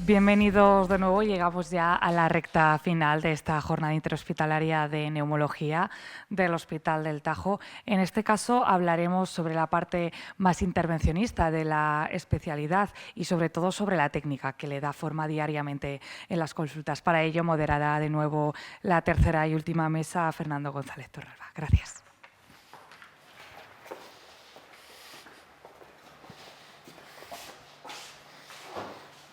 Bienvenidos de nuevo. Llegamos ya a la recta final de esta jornada interhospitalaria de neumología del Hospital del Tajo. En este caso hablaremos sobre la parte más intervencionista de la especialidad y sobre todo sobre la técnica que le da forma diariamente en las consultas. Para ello moderará de nuevo la tercera y última mesa Fernando González Torralba. Gracias.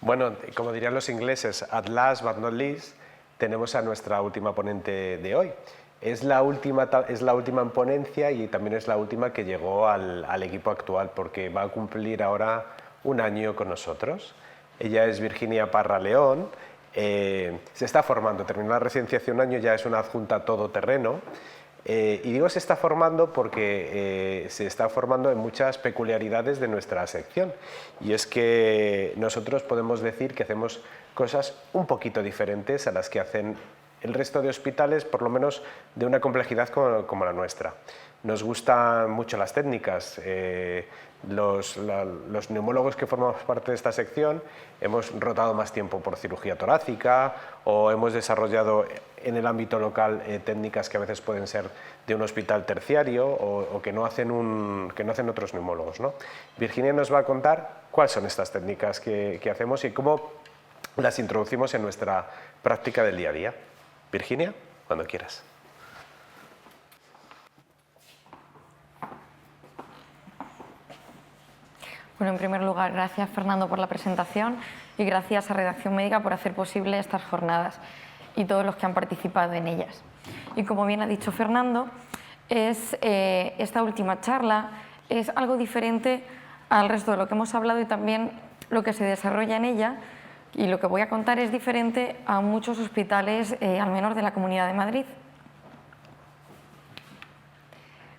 Bueno, como dirían los ingleses, at last but not least, tenemos a nuestra última ponente de hoy. Es la última en ponencia y también es la última que llegó al equipo actual, porque va a cumplir ahora un año con nosotros. Ella es Virginia Parra León, se está formando, terminó la residencia hace un año, ya es una adjunta todoterreno. Y digo se está formando porque se está formando en muchas peculiaridades de nuestra sección. Y es que nosotros podemos decir que hacemos cosas un poquito diferentes a las que hacen el resto de hospitales, por lo menos de una complejidad como la nuestra. Nos gustan mucho las técnicas. Los neumólogos que formamos parte de esta sección hemos rotado más tiempo por cirugía torácica o hemos desarrollado en el ámbito local técnicas que a veces pueden ser de un hospital terciario o que no hacen otros neumólogos, ¿no? Virginia nos va a contar cuáles son estas técnicas que hacemos y cómo las introducimos en nuestra práctica del día a día. Virginia, cuando quieras. Bueno, en primer lugar, gracias Fernando por la presentación y gracias a Redacción Médica por hacer posible estas jornadas y todos los que han participado en ellas. Y como bien ha dicho Fernando, esta última charla es algo diferente al resto de lo que hemos hablado y también lo que se desarrolla en ella, y lo que voy a contar es diferente a muchos hospitales, al menos de la Comunidad de Madrid.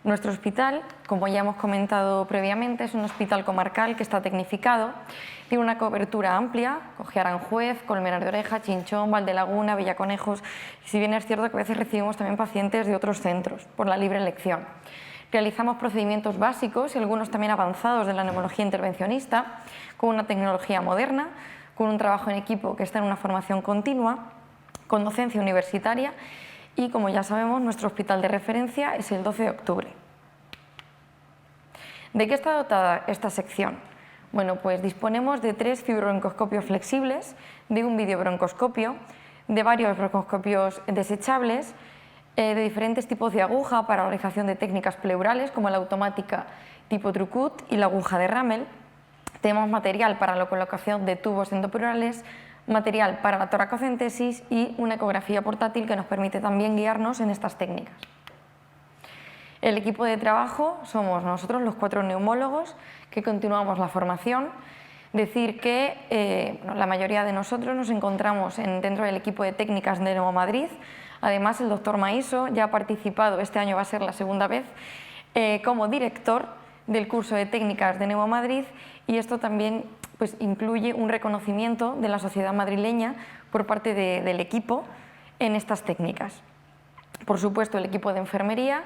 Nuestro hospital, como ya hemos comentado previamente, es un hospital comarcal que está tecnificado, tiene una cobertura amplia, coge Aranjuez, Colmenar de Oreja, Chinchón, Valdelaguna, Villaconejos, y si bien es cierto que a veces recibimos también pacientes de otros centros, por la libre elección. Realizamos procedimientos básicos y algunos también avanzados de la neumología intervencionista, con una tecnología moderna, con un trabajo en equipo que está en una formación continua, con docencia universitaria y, como ya sabemos, nuestro hospital de referencia es el 12 de octubre. ¿De qué está dotada esta sección? Bueno, pues disponemos de 3 fibrobroncoscopios flexibles, de un videobroncoscopio, de varios broncoscopios desechables, de diferentes tipos de aguja para la realización de técnicas pleurales, como la automática tipo Trucut y la aguja de Ramel. Tenemos material para la colocación de tubos endopleurales, material para la toracocentesis y una ecografía portátil que nos permite también guiarnos en estas técnicas. El equipo de trabajo somos nosotros, los 4 neumólogos, que continuamos la formación. Decir que la mayoría de nosotros nos encontramos dentro del equipo de técnicas de Neumo Madrid. Además, el doctor Maiso ya ha participado, este año va a ser la segunda vez, como director del curso de técnicas de Neumo Madrid, y esto también pues, incluye un reconocimiento de la sociedad madrileña por parte del equipo en estas técnicas. Por supuesto, el equipo de enfermería,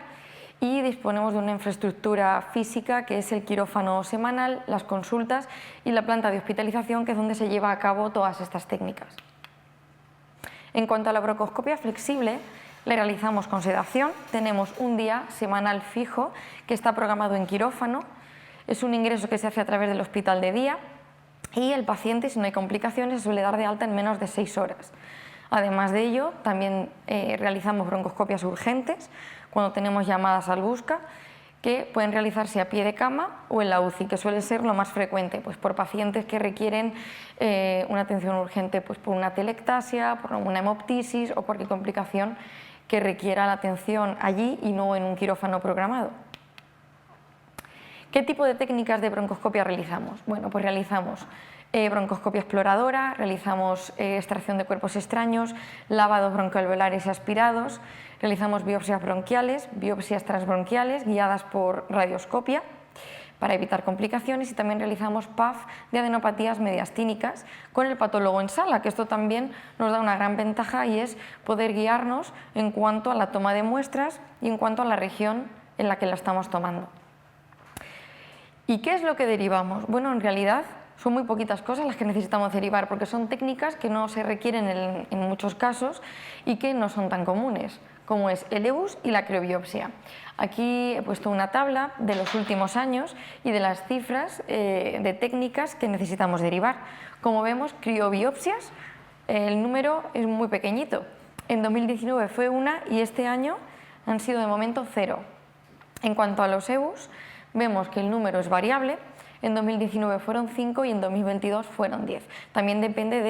y disponemos de una infraestructura física que es el quirófano semanal, las consultas y la planta de hospitalización, que es donde se lleva a cabo todas estas técnicas. En cuanto a la broncoscopia flexible, le realizamos con sedación. Tenemos un día semanal fijo que está programado en quirófano. Es un ingreso que se hace a través del hospital de día y el paciente, si no hay complicaciones, se suele dar de alta en menos de 6 horas. Además de ello, también realizamos broncoscopias urgentes cuando tenemos llamadas al busca, que pueden realizarse a pie de cama o en la UCI, que suele ser lo más frecuente, pues por pacientes que requieren una atención urgente, pues por una telectasia, por una hemoptisis o cualquier complicación que requiera la atención allí y no en un quirófano programado. ¿Qué tipo de técnicas de broncoscopia realizamos? Bueno, pues realizamos broncoscopia exploradora, realizamos extracción de cuerpos extraños, lavados broncoalveolares y aspirados, realizamos biopsias bronquiales, biopsias transbronquiales guiadas por radioscopia para evitar complicaciones, y también realizamos PAF de adenopatías mediastínicas con el patólogo en sala, que esto también nos da una gran ventaja y es poder guiarnos en cuanto a la toma de muestras y en cuanto a la región en la que la estamos tomando. ¿Y qué es lo que derivamos? Bueno, en realidad son muy poquitas cosas las que necesitamos derivar, porque son técnicas que no se requieren en muchos casos y que no son tan comunes, como es el EBUS y la criobiopsia. Aquí he puesto una tabla de los últimos años y de las cifras de técnicas que necesitamos derivar. Como vemos, criobiopsias, el número es muy pequeñito. En 2019 fue una y este año han sido de momento 0. En cuanto a los EBUS, vemos que el número es variable. En 2019 fueron 5 y en 2022 fueron 10. También depende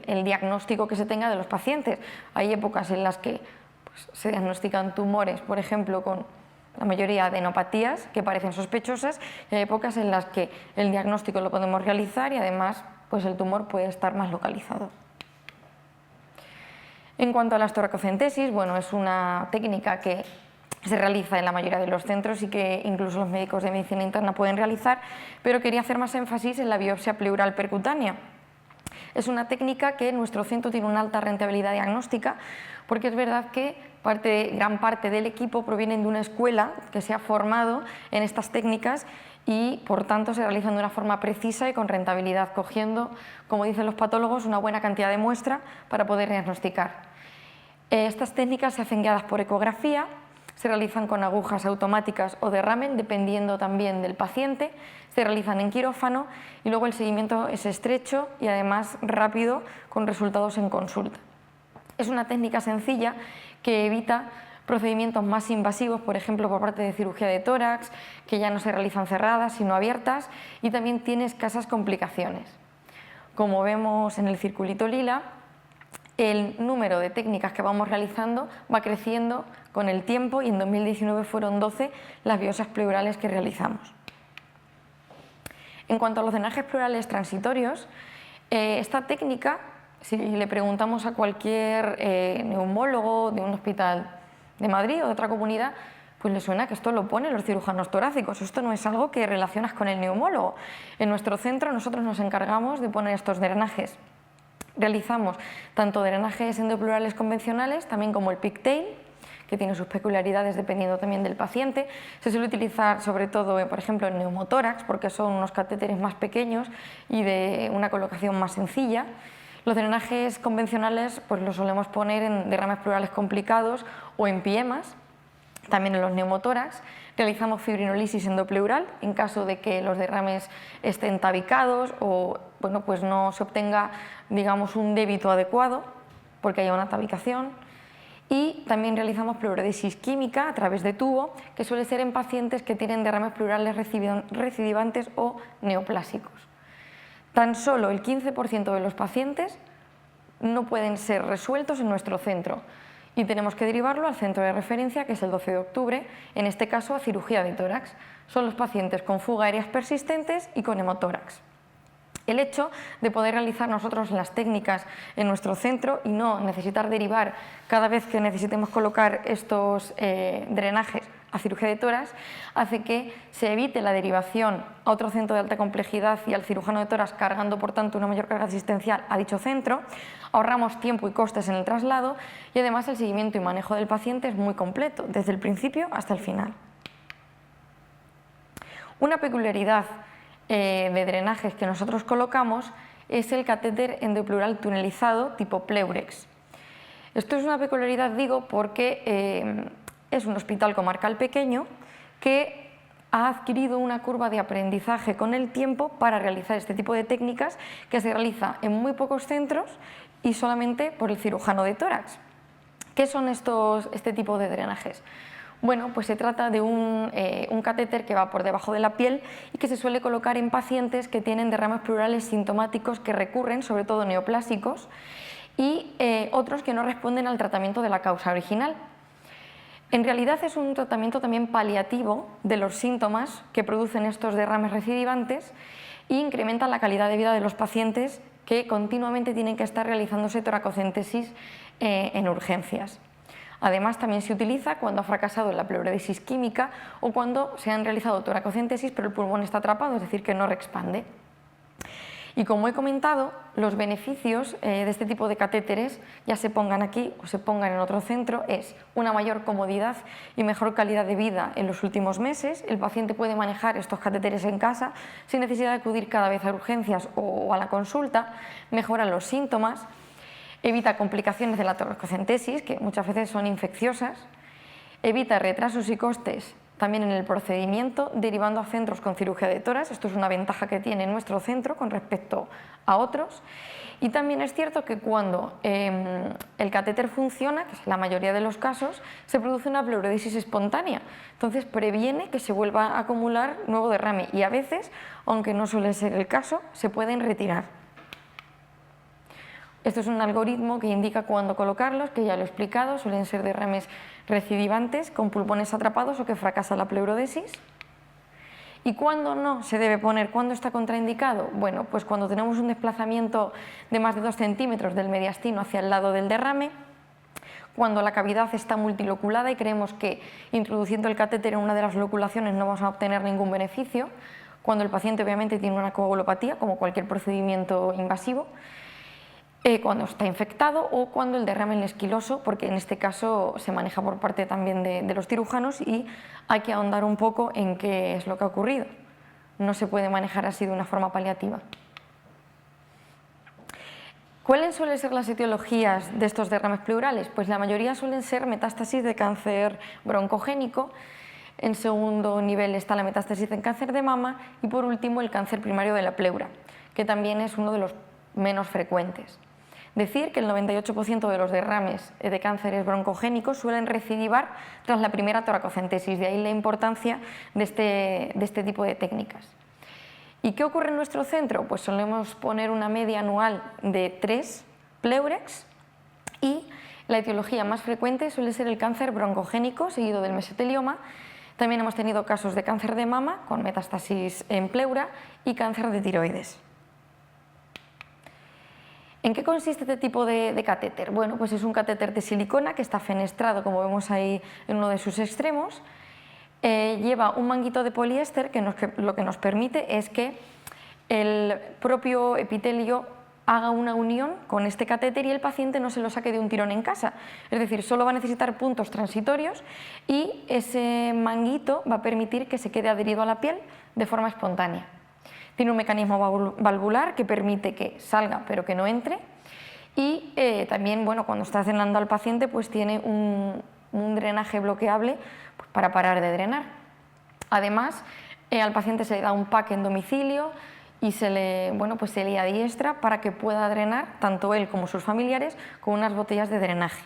del diagnóstico que se tenga de los pacientes. Hay épocas en las que pues, se diagnostican tumores, por ejemplo, con la mayoría de adenopatías que parecen sospechosas, y hay épocas en las que el diagnóstico lo podemos realizar y además pues, el tumor puede estar más localizado. En cuanto a la toracocentesis, bueno, es una técnica que se realiza en la mayoría de los centros y que incluso los médicos de medicina interna pueden realizar, pero quería hacer más énfasis en la biopsia pleural percutánea. Es una técnica que en nuestro centro tiene una alta rentabilidad diagnóstica, porque es verdad que gran parte del equipo provienen de una escuela que se ha formado en estas técnicas y por tanto se realizan de una forma precisa y con rentabilidad, cogiendo, como dicen los patólogos, una buena cantidad de muestra para poder diagnosticar. Estas técnicas se hacen guiadas por ecografía, se realizan con agujas automáticas o de ramen, dependiendo también del paciente, se realizan en quirófano y luego el seguimiento es estrecho y además rápido, con resultados en consulta. Es una técnica sencilla que evita procedimientos más invasivos, por ejemplo, por parte de cirugía de tórax, que ya no se realizan cerradas, sino abiertas, y también tiene escasas complicaciones. Como vemos en el circulito lila, el número de técnicas que vamos realizando va creciendo con el tiempo y en 2019 fueron 12 las biopsias pleurales que realizamos. En cuanto a los drenajes pleurales transitorios, esta técnica, si le preguntamos a cualquier neumólogo de un hospital de Madrid o de otra comunidad, pues le suena que esto lo ponen los cirujanos torácicos. Esto no es algo que relacionas con el neumólogo. En nuestro centro nosotros nos encargamos de poner estos drenajes. Realizamos tanto drenajes endopleurales convencionales, también como el pigtail, que tiene sus peculiaridades dependiendo también del paciente. Se suele utilizar sobre todo, por ejemplo, en neumotórax, porque son unos catéteres más pequeños y de una colocación más sencilla. Los drenajes convencionales pues los solemos poner en derrames pleurales complicados o en piemas, también en los neumotórax. Realizamos fibrinolisis endopleural en caso de que los derrames estén tabicados o bueno, pues no se obtenga, digamos, un débito adecuado porque haya una tabicación. Y también realizamos pleurodesis química a través de tubo, que suele ser en pacientes que tienen derrames pleurales recidivantes o neoplásicos. Tan solo el 15% de los pacientes no pueden ser resueltos en nuestro centro y tenemos que derivarlo al centro de referencia, que es el 12 de octubre, en este caso a cirugía de tórax. Son los pacientes con fuga aéreas persistentes y con hemotórax. El hecho de poder realizar nosotros las técnicas en nuestro centro y no necesitar derivar cada vez que necesitemos colocar estos drenajes a cirugía de tórax hace que se evite la derivación a otro centro de alta complejidad y al cirujano de tórax, cargando por tanto una mayor carga asistencial a dicho centro. Ahorramos tiempo y costes en el traslado y además el seguimiento y manejo del paciente es muy completo, desde el principio hasta el final. Una peculiaridad de drenajes que nosotros colocamos es el catéter endopleural tunelizado tipo Pleurex. Esto es una peculiaridad, digo, porque es un hospital comarcal pequeño que ha adquirido una curva de aprendizaje con el tiempo para realizar este tipo de técnicas que se realiza en muy pocos centros y solamente por el cirujano de tórax. ¿Qué son este tipo de drenajes? Bueno, pues se trata de un catéter que va por debajo de la piel y que se suele colocar en pacientes que tienen derrames pleurales sintomáticos que recurren, sobre todo neoplásicos, y otros que no responden al tratamiento de la causa original. En realidad es un tratamiento también paliativo de los síntomas que producen estos derrames recidivantes e incrementan la calidad de vida de los pacientes que continuamente tienen que estar realizándose toracocentesis en urgencias. Además, también se utiliza cuando ha fracasado la pleurodesis química o cuando se han realizado toracocentesis pero el pulmón está atrapado, es decir, que no reexpande. Y como he comentado, los beneficios de este tipo de catéteres, ya se pongan aquí o se pongan en otro centro, es una mayor comodidad y mejor calidad de vida en los últimos meses. El paciente puede manejar estos catéteres en casa sin necesidad de acudir cada vez a urgencias o a la consulta, mejoran los síntomas, evita complicaciones de la toracocentesis, que muchas veces son infecciosas, evita retrasos y costes también en el procedimiento, derivando a centros con cirugía de tórax. Esto es una ventaja que tiene nuestro centro con respecto a otros. Y también es cierto que cuando el catéter funciona, que es la mayoría de los casos, se produce una pleurodesis espontánea. Entonces previene que se vuelva a acumular nuevo derrame y a veces, aunque no suele ser el caso, se pueden retirar. Esto es un algoritmo que indica cuándo colocarlos, que ya lo he explicado, suelen ser derrames recidivantes con pulmones atrapados o que fracasa la pleurodesis. ¿Y cuándo no se debe poner? ¿Cuándo está contraindicado? Bueno, pues cuando tenemos un desplazamiento de más de 2 centímetros del mediastino hacia el lado del derrame, cuando la cavidad está multiloculada y creemos que introduciendo el catéter en una de las loculaciones no vamos a obtener ningún beneficio, cuando el paciente obviamente tiene una coagulopatía, como cualquier procedimiento invasivo, cuando está infectado o cuando el derrame es esquiloso, porque en este caso se maneja por parte también de los cirujanos y hay que ahondar un poco en qué es lo que ha ocurrido. No se puede manejar así de una forma paliativa. ¿Cuáles suelen ser las etiologías de estos derrames pleurales? Pues la mayoría suelen ser metástasis de cáncer broncogénico. En segundo nivel está la metástasis en cáncer de mama y por último el cáncer primario de la pleura, que también es uno de los menos frecuentes. Decir que el 98% de los derrames de cánceres broncogénicos suelen recidivar tras la primera toracocentesis, de ahí la importancia de este tipo de técnicas. ¿Y qué ocurre en nuestro centro? Pues solemos poner una media anual de 3 pleurex y la etiología más frecuente suele ser el cáncer broncogénico seguido del mesotelioma. También hemos tenido casos de cáncer de mama con metástasis en pleura y cáncer de tiroides. ¿En qué consiste este tipo de catéter? Bueno, pues es un catéter de silicona que está fenestrado, como vemos ahí en uno de sus extremos. Lleva un manguito de poliéster que lo que nos permite es que el propio epitelio haga una unión con este catéter y el paciente no se lo saque de un tirón en casa. Es decir, solo va a necesitar puntos transitorios y ese manguito va a permitir que se quede adherido a la piel de forma espontánea. Tiene un mecanismo valvular que permite que salga pero que no entre y también, bueno, cuando está drenando al paciente pues tiene un drenaje bloqueable pues, para parar de drenar. Además, al paciente se le da un pack en domicilio y se le adiestra para que pueda drenar tanto él como sus familiares con unas botellas de drenaje.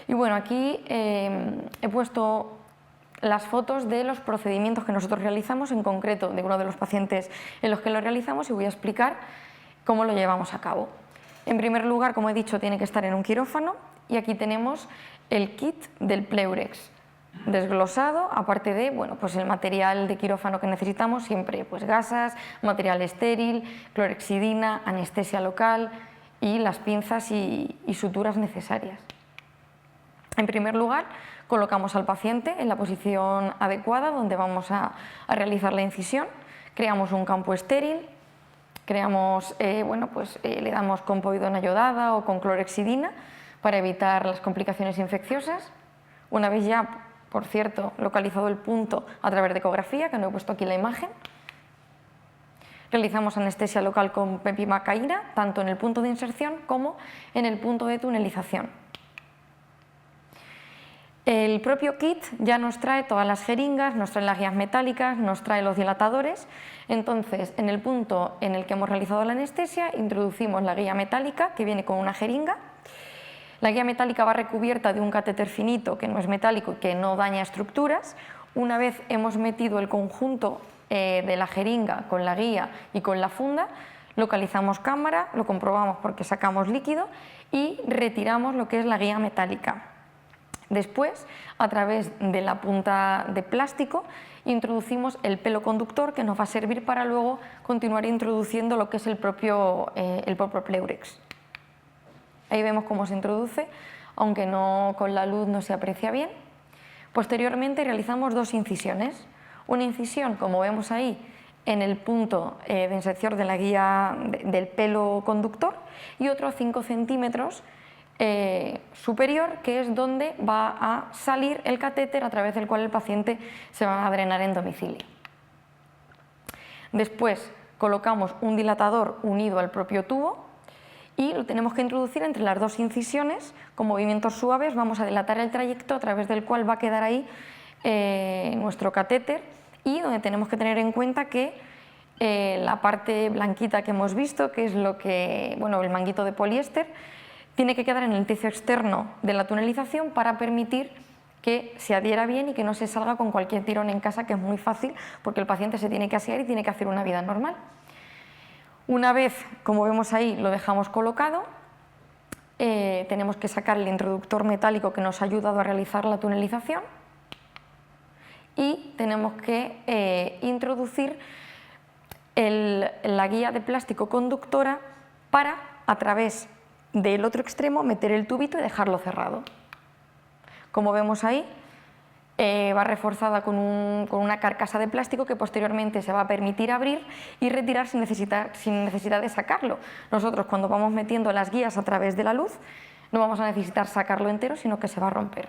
Y bueno, aquí he puesto las fotos de los procedimientos que nosotros realizamos, en concreto de uno de los pacientes en los que lo realizamos, y voy a explicar cómo lo llevamos a cabo. En primer lugar, como he dicho, tiene que estar en un quirófano y aquí tenemos el kit del pleurex desglosado, aparte de pues el material de quirófano que necesitamos, siempre pues gasas, material estéril, clorexidina, anestesia local y las pinzas y suturas necesarias. En primer lugar, colocamos al paciente en la posición adecuada donde vamos a realizar la incisión, creamos un campo estéril, le damos con povidona yodada o con clorexidina para evitar las complicaciones infecciosas. Una vez ya, por cierto, localizado el punto a través de ecografía, que no he puesto aquí la imagen, realizamos anestesia local con mepimacaína, tanto en el punto de inserción como en el punto de tunelización. El propio kit ya nos trae todas las jeringas, nos trae las guías metálicas, nos trae los dilatadores. Entonces, en el punto en el que hemos realizado la anestesia, introducimos la guía metálica que viene con una jeringa. La guía metálica va recubierta de un catéter finito que no es metálico y que no daña estructuras. Una vez hemos metido el conjunto de la jeringa con la guía y con la funda, localizamos cámara, lo comprobamos porque sacamos líquido y retiramos lo que es la guía metálica. Después, a través de la punta de plástico, introducimos el pelo conductor que nos va a servir para luego continuar introduciendo lo que es el propio pleurex. Ahí vemos cómo se introduce, aunque con la luz no se aprecia bien. Posteriormente realizamos 2 incisiones. Una incisión, como vemos ahí, en el punto de inserción de la guía del pelo conductor y otro 5 centímetros superior, que es donde va a salir el catéter a través del cual el paciente se va a drenar en domicilio. Después colocamos un dilatador unido al propio tubo y lo tenemos que introducir entre las dos incisiones. Con movimientos suaves vamos a dilatar el trayecto a través del cual va a quedar ahí nuestro catéter, y donde tenemos que tener en cuenta que la parte blanquita que hemos visto, que es el manguito de poliéster, tiene que quedar en el tercio externo de la tunelización para permitir que se adhiera bien y que no se salga con cualquier tirón en casa, que es muy fácil porque el paciente se tiene que asear y tiene que hacer una vida normal. Una vez, como vemos ahí, lo dejamos colocado, tenemos que sacar el introductor metálico que nos ha ayudado a realizar la tunelización y tenemos que introducir la guía de plástico conductora para, a través del otro extremo, meter el tubito y dejarlo cerrado. Como vemos ahí, va reforzada con una carcasa de plástico que posteriormente se va a permitir abrir y retirar sin necesidad de sacarlo. Nosotros, cuando vamos metiendo las guías a través de la luz, no vamos a necesitar sacarlo entero, sino que se va a romper.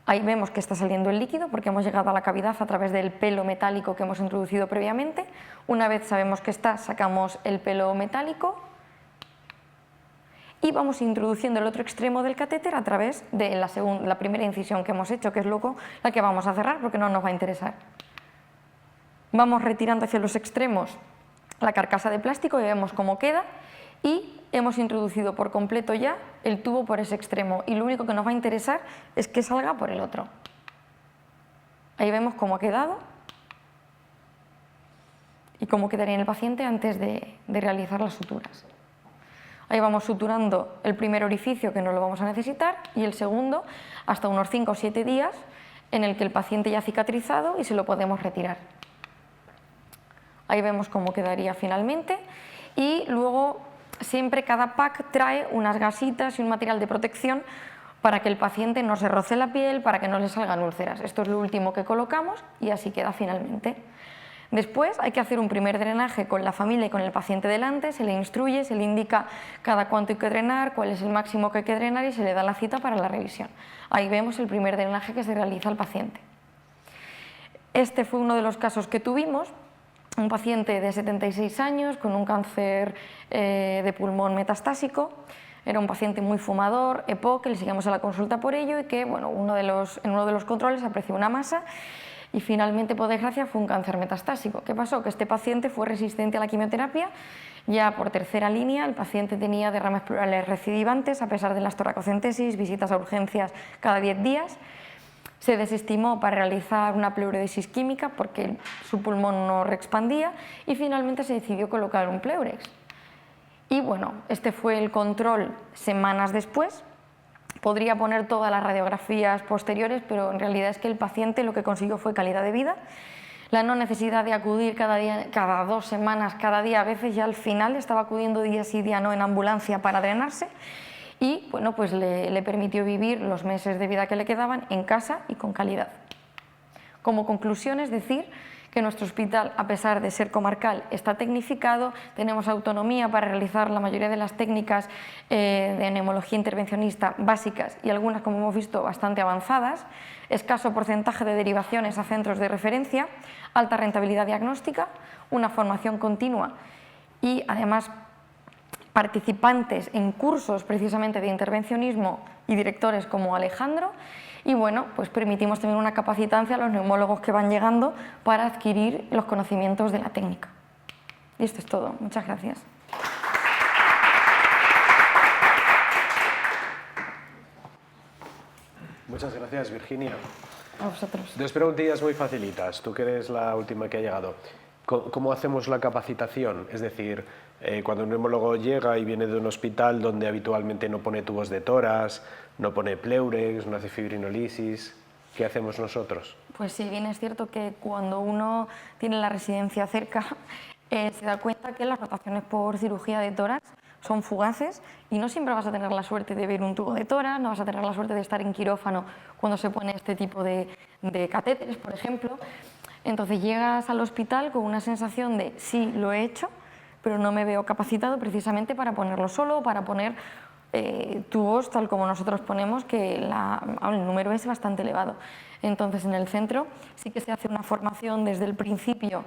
Ahí vemos que está saliendo el líquido porque hemos llegado a la cavidad a través del pelo metálico que hemos introducido previamente. Una vez sabemos que está, sacamos el pelo metálico y vamos introduciendo el otro extremo del catéter a través de la primera incisión que hemos hecho, que es luego la que vamos a cerrar porque no nos va a interesar. Vamos retirando hacia los extremos la carcasa de plástico y vemos cómo queda, y hemos introducido por completo ya el tubo por ese extremo, y lo único que nos va a interesar es que salga por el otro. Ahí vemos cómo ha quedado y cómo quedaría en el paciente antes de realizar las suturas. Ahí vamos suturando el primer orificio, que no lo vamos a necesitar, y el segundo hasta unos 5 o 7 días en el que el paciente ya ha cicatrizado y se lo podemos retirar. Ahí vemos cómo quedaría finalmente, y luego siempre cada pack trae unas gasitas y un material de protección para que el paciente no se roce la piel, para que no le salgan úlceras. Esto es lo último que colocamos y así queda finalmente. Después hay que hacer un primer drenaje con la familia y con el paciente delante, se le instruye, se le indica cada cuánto hay que drenar, cuál es el máximo que hay que drenar y se le da la cita para la revisión. Ahí vemos el primer drenaje que se realiza al paciente. Este fue uno de los casos que tuvimos, un paciente de 76 años con un cáncer de pulmón metastásico. Era un paciente muy fumador, EPOC, que le seguimos a la consulta por ello y que en uno de los controles apreció una masa y finalmente, por desgracia, fue un cáncer metastásico. ¿Qué pasó? Que este paciente fue resistente a la quimioterapia. Ya por tercera línea el paciente tenía derrames pleurales recidivantes a pesar de las toracocentesis, visitas a urgencias cada 10 días. Se desestimó para realizar una pleurodesis química porque su pulmón no reexpandía y finalmente se decidió colocar un pleurex. Y este fue el control semanas después. Podría poner todas las radiografías posteriores, pero en realidad es que el paciente lo que consiguió fue calidad de vida. La no necesidad de acudir cada día, cada 2 semanas, cada día, a veces ya al final estaba acudiendo día sí, día no en ambulancia para drenarse. Y pues le permitió vivir los meses de vida que le quedaban en casa y con calidad. Como conclusión, es decir que nuestro hospital, a pesar de ser comarcal, está tecnificado, tenemos autonomía para realizar la mayoría de las técnicas de neumología intervencionista básicas y algunas, como hemos visto, bastante avanzadas, escaso porcentaje de derivaciones a centros de referencia, alta rentabilidad diagnóstica, una formación continua y además participantes en cursos precisamente de intervencionismo y directores como Alejandro, y pues permitimos también una capacitancia a los neumólogos que van llegando para adquirir los conocimientos de la técnica. Y esto es todo. Muchas gracias. Muchas gracias, Virginia. A vosotros. 2 preguntillas muy facilitas. Tú que eres la última que ha llegado. ¿Cómo hacemos la capacitación? Es decir, cuando un neumólogo llega y viene de un hospital donde habitualmente no pone tubos de tórax, no pone pleurex, no hace fibrinolisis, ¿qué hacemos nosotros? Pues sí, bien es cierto que cuando uno tiene la residencia cerca se da cuenta que las rotaciones por cirugía de tórax son fugaces y no siempre vas a tener la suerte de ver un tubo de tórax, no vas a tener la suerte de estar en quirófano cuando se pone este tipo de catéteres, por ejemplo. Entonces llegas al hospital con una sensación de sí, lo he hecho, pero no me veo capacitado precisamente para ponerlo solo, para poner tubos tal como nosotros ponemos, que el número es bastante elevado. Entonces en el centro sí que se hace una formación desde el principio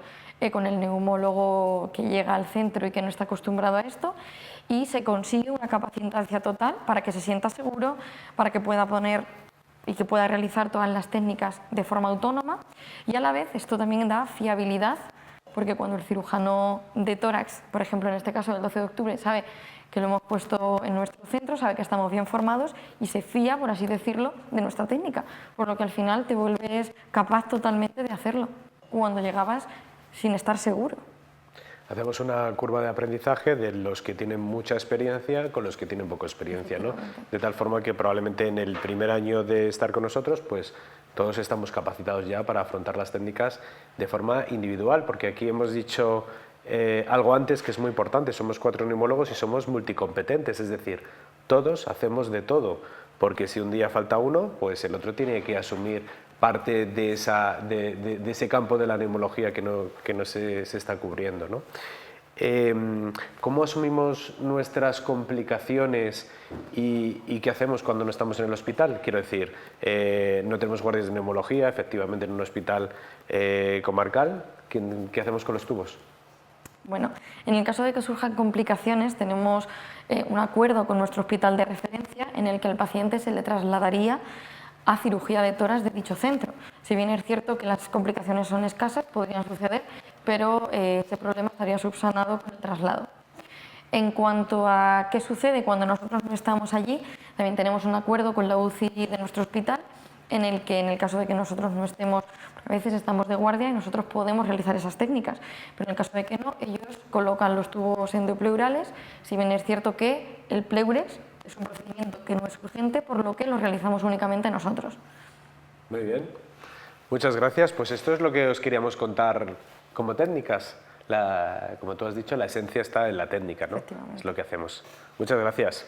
con el neumólogo que llega al centro y que no está acostumbrado a esto, y se consigue una capacitancia total para que se sienta seguro, para que pueda poner y que pueda realizar todas las técnicas de forma autónoma, y a la vez esto también da fiabilidad, porque cuando el cirujano de tórax, por ejemplo en este caso del 12 de octubre, sabe que lo hemos puesto en nuestro centro, sabe que estamos bien formados y se fía, por así decirlo, de nuestra técnica, por lo que al final te vuelves capaz totalmente de hacerlo, cuando llegabas sin estar seguro. Hacemos una curva de aprendizaje de los que tienen mucha experiencia con los que tienen poca experiencia, ¿no? De tal forma que probablemente en el primer año de estar con nosotros, pues todos estamos capacitados ya para afrontar las técnicas de forma individual, porque aquí hemos dicho algo antes que es muy importante: somos 4 neumólogos y somos multicompetentes, es decir, todos hacemos de todo, porque si un día falta uno, pues el otro tiene que asumir parte de ese campo de la neumología que no se está cubriendo, ¿no? ¿Cómo asumimos nuestras complicaciones y qué hacemos cuando no estamos en el hospital? Quiero decir, no tenemos guardias de neumología, efectivamente, en un hospital comarcal. ¿Qué hacemos con los tubos? Bueno, en el caso de que surjan complicaciones, tenemos un acuerdo con nuestro hospital de referencia en el que al paciente se le trasladaría a cirugía de tórax de dicho centro. Si bien es cierto que las complicaciones son escasas, podrían suceder, pero ese problema estaría subsanado con el traslado. En cuanto a qué sucede cuando nosotros no estamos allí, también tenemos un acuerdo con la UCI de nuestro hospital en el que, en el caso de que nosotros no estemos, a veces estamos de guardia y nosotros podemos realizar esas técnicas, pero en el caso de que no, ellos colocan los tubos endopleurales, si bien es cierto que el pleurex es un procedimiento que no es urgente, por lo que lo realizamos únicamente nosotros. Muy bien, muchas gracias. Pues esto es lo que os queríamos contar como técnicas. Como tú has dicho, la esencia está en la técnica, ¿no? Es lo que hacemos. Muchas gracias.